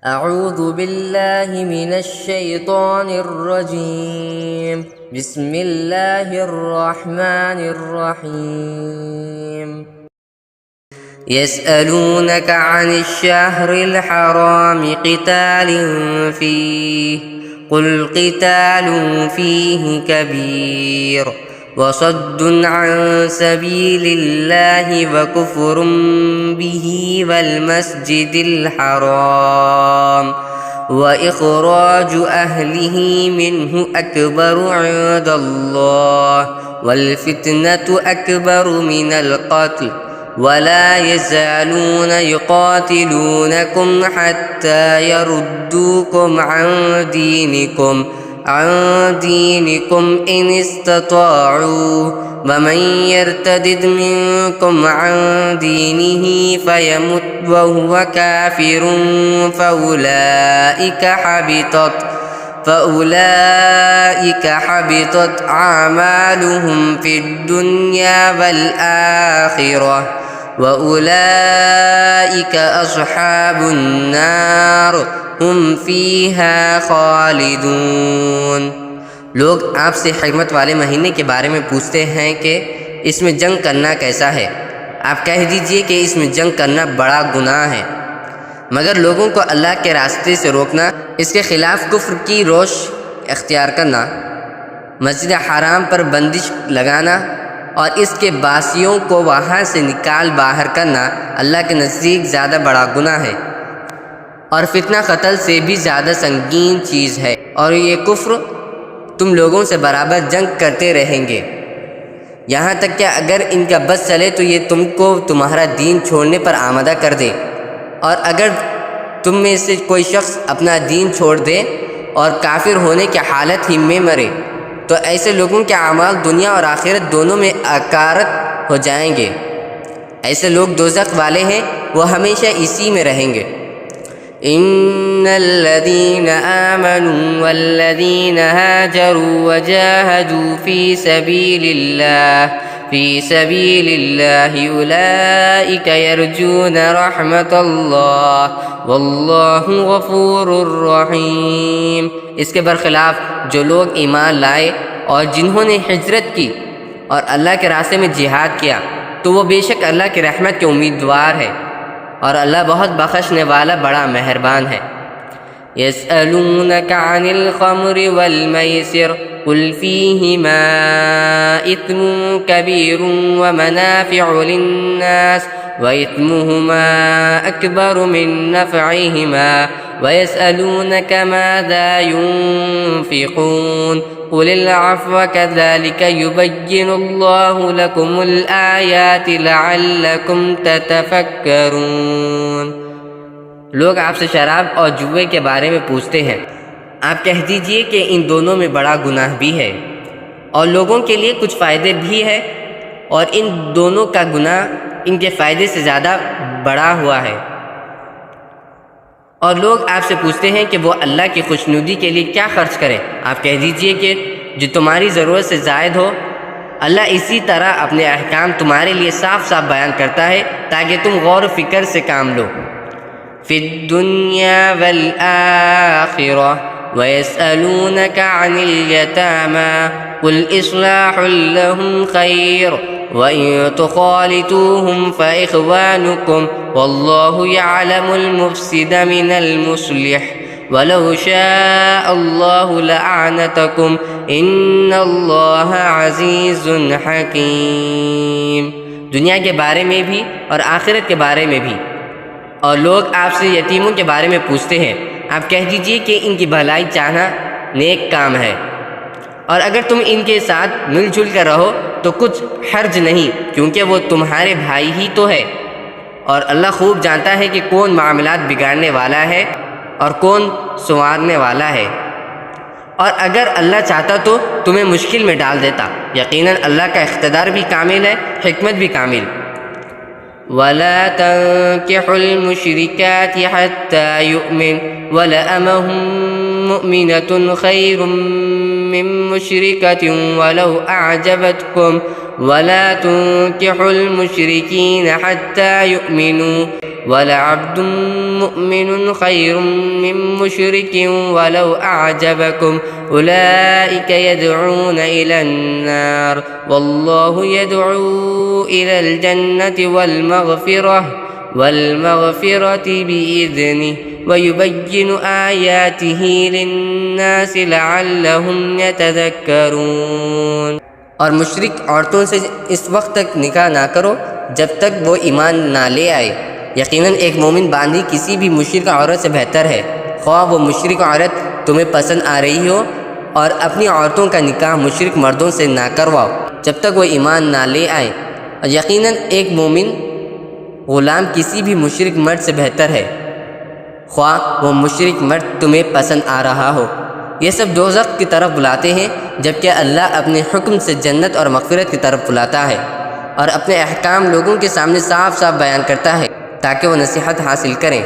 أعوذ بالله من الشيطان الرجيم. بسم الله الرحمن الرحيم. يسألونك عن الشهر الحرام قتال فيه قل قتال فيه كبير وصد عن سبيل الله وكفر به والمسجد الحرام وإخراج أهله منه أكبر عند الله والفتنة أكبر من القتل ولا يزالون يقاتلونكم حتى يردوكم عن دينكم إن استطاعوا ومن يرتد منكم عن دينه فيمت وهو كافر فأولئك حبطت أعمالهم في الدنيا والآخرة وأولئك أصحاب النار ہم فیہا خالدون۔ لوگ آپ سے حرمت والے مہینے کے بارے میں پوچھتے ہیں کہ اس میں جنگ کرنا کیسا ہے؟ آپ کہہ دیجئے کہ اس میں جنگ کرنا بڑا گناہ ہے، مگر لوگوں کو اللہ کے راستے سے روکنا، اس کے خلاف کفر کی روش اختیار کرنا، مسجد حرام پر بندش لگانا اور اس کے باسیوں کو وہاں سے نکال باہر کرنا اللہ کے نزدیک زیادہ بڑا گناہ ہے اور فتنہ قتل سے بھی زیادہ سنگین چیز ہے، اور یہ کفر تم لوگوں سے برابر جنگ کرتے رہیں گے یہاں تک کہ اگر ان کا بس چلے تو یہ تم کو تمہارا دین چھوڑنے پر آمادہ کر دے، اور اگر تم میں سے کوئی شخص اپنا دین چھوڑ دے اور کافر ہونے کی حالت ہی میں مرے تو ایسے لوگوں کے اعمال دنیا اور آخرت دونوں میں اکارت ہو جائیں گے۔ ایسے لوگ دوزخ والے ہیں، وہ ہمیشہ اسی میں رہیں گے۔ ان الذين آمنوا والذين هاجروا وجاهدوا في سبيل الله اولئك يرجون رحمة الله والله غفور رحيم۔ اس کے برخلاف جو لوگ ایمان لائے اور جنہوں نے ہجرت کی اور اللہ کے راستے میں جہاد کیا تو وہ بے شک اللہ کی رحمت کے امیدوار ہے، اور اللہ بہت بخشنے والا بڑا مہربان ہے۔ يسألونك عن الخمر والميسر قل فيهما إثم كبير ومنافع للناس وإثمهما أكبر من نفعهما ويسألونك ماذا ينفقون قل العفو كذلك يبين الله لكم الآيات لعلكم تتفكرون۔ لوگ آپ سے شراب اور جوئے کے بارے میں پوچھتے ہیں، آپ کہہ دیجئے کہ ان دونوں میں بڑا گناہ بھی ہے اور لوگوں کے لیے کچھ فائدے بھی ہے، اور ان دونوں کا گناہ ان کے فائدے سے زیادہ بڑا ہوا ہے۔ اور لوگ آپ سے پوچھتے ہیں کہ وہ اللہ کی خوشنودی کے لیے کیا خرچ کریں، آپ کہہ دیجئے کہ جو تمہاری ضرورت سے زائد ہو۔ اللہ اسی طرح اپنے احکام تمہارے لیے صاف صاف بیان کرتا ہے تاکہ تم غور و فکر سے کام لو۔ فی الدنیا والآخرہ ویسألونک عن الیتامی قل اصلاح لهم خیر وَإِن تُخَالِطُوهُمْ فَإِخْوَانُكُمْ وَاللَّهُ يَعْلَمُ الْمُفْسِدَ مِنَ الْمُصْلِحِ وَلَوْ شَاءَ اللَّهُ لَأَعْنَتَكُمْ إِنَّ اللَّهَ عَزِيزٌ حَكِيمٌ۔ دنیا کے بارے میں بھی اور آخرت کے بارے میں بھی۔ اور لوگ آپ سے یتیموں کے بارے میں پوچھتے ہیں، آپ کہہ دیجئے کہ ان کی بھلائی چاہنا نیک کام ہے، اور اگر تم ان کے ساتھ مل جل کر رہو تو کچھ حرج نہیں، کیونکہ وہ تمہارے بھائی ہی تو ہے، اور اللہ خوب جانتا ہے کہ کون معاملات بگاڑنے والا ہے اور کون سنوارنے والا ہے، اور اگر اللہ چاہتا تو تمہیں مشکل میں ڈال دیتا، یقیناً اللہ کا اقتدار بھی کامل ہے، حکمت بھی کامل۔ وَلَا تَنكِحُوا الْمُشْرِكَاتِ حَتَّى يُؤْمِنْ وَلَأَمَةٌ مُؤْمِنَةٌ خَيْرٌ مِّن مُّشْرِكَةٍ وَلَوْ أَعْجَبَتْكُمْ وَلَا تُنكِحُوا الْمُشْرِكِينَ حَتَّى يُؤْمِنُوا وَلَعَبْدٌ مُؤْمِنٌ خَيْرٌ مِّن مُّشْرِكٍ وَلَوْ أَعْجَبَكُمْ أُولَٰئِكَ يَدْعُونَ إِلَى النَّارِ وَاللَّهُ يَدْعُو إِلَى الْجَنَّةِ وَالْمَغْفِرَةِ بِإِذْنِهِ وَيُبَيِّنُ آيَاتِهِ لِلنَّاسِ لَعَلَّهُمْ يَتَذَكَّرُونَ۔ اور مشرک عورتوں سے اس وقت تک نکاح نہ کرو جب تک وہ ایمان نہ لے آئے۔ یقیناً ایک مومن باندھی کسی بھی مشرک عورت سے بہتر ہے، خواہ وہ مشرک عورت تمہیں پسند آ رہی ہو، اور اپنی عورتوں کا نکاح مشرک مردوں سے نہ کرواؤ جب تک وہ ایمان نہ لے آئے۔ اور یقیناً ایک مومن غلام کسی بھی مشرک مرد سے بہتر ہے، خواہ وہ مشرک مرد تمہیں پسند آ رہا ہو۔ یہ سب دوزخ کی طرف بلاتے ہیں، جبکہ اللہ اپنے حکم سے جنت اور مغفرت کی طرف بلاتا ہے، اور اپنے احکام لوگوں کے سامنے صاف صاف بیان کرتا ہے تاکہ وہ نصیحت حاصل کریں۔